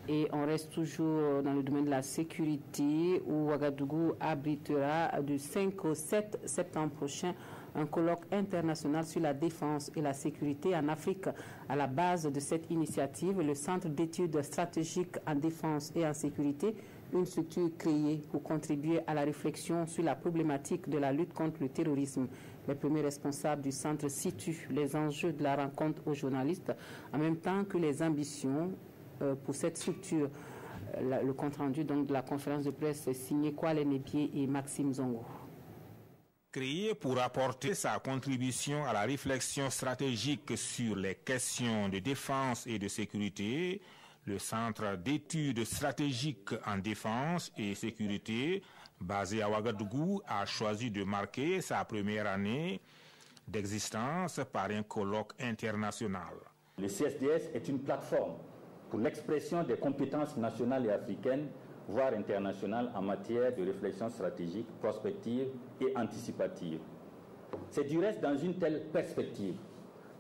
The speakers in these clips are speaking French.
Et on reste toujours dans le domaine de la sécurité où Ouagadougou abritera du 5 au 7 septembre prochain un colloque international sur la défense et la sécurité en Afrique. À la base de cette initiative, le Centre d'études stratégiques en défense et en sécurité, une structure créée pour contribuer à la réflexion sur la problématique de la lutte contre le terrorisme. Les premiers responsables du centre situent les enjeux de la rencontre aux journalistes en même temps que les ambitions pour cette structure. Le compte-rendu donc de la conférence de presse est signé Kwale Nebié et Maxime Zongo. Créé pour apporter sa contribution à la réflexion stratégique sur les questions de défense et de sécurité, le Centre d'études stratégiques en défense et sécurité, basé à Ouagadougou, a choisi de marquer sa première année d'existence par un colloque international. Le CSDS est une plateforme pour l'expression des compétences nationales et africaines, voire internationales, en matière de réflexion stratégique, prospective et anticipative. C'est du reste dans une telle perspective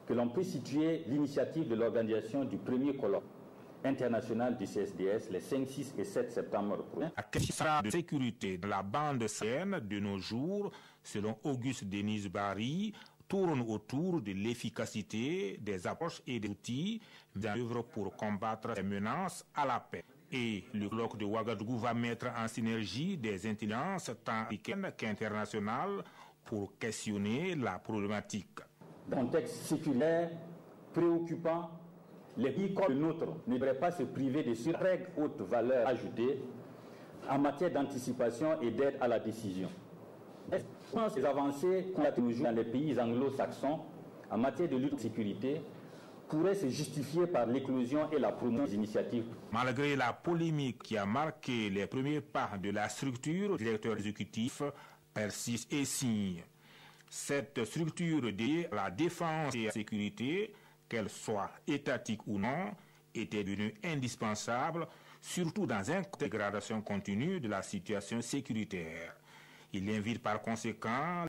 que l'on peut situer l'initiative de l'organisation du premier colloque international du CSDS les 5, 6 et 7 septembre prochains. La question de sécurité dans la bande sahélienne de nos jours, selon Auguste Denis Barry, tourne autour de l'efficacité des approches et des outils mis en œuvre pour combattre les menaces à la paix. Et le colloque de Ouagadougou va mettre en synergie des intelligences tant africaines qu'internationales pour questionner la problématique. Dans un contexte séculaire préoccupant, les pays comme le nôtre ne devraient pas se priver de cette règle haute valeur ajoutée en matière d'anticipation et d'aide à la décision. Les avancées qu'on a toujours dans les pays anglo-saxons en matière de lutte de sécurité pourraient se justifier par l'éclosion et la promotion des initiatives. Malgré la polémique qui a marqué les premiers pas de la structure, le directeur exécutif persiste et signe. Cette structure dédiée à la défense et à la sécurité, qu'elle soit étatique ou non, était devenue indispensable, surtout dans une dégradation continue de la situation sécuritaire. Il invite par conséquent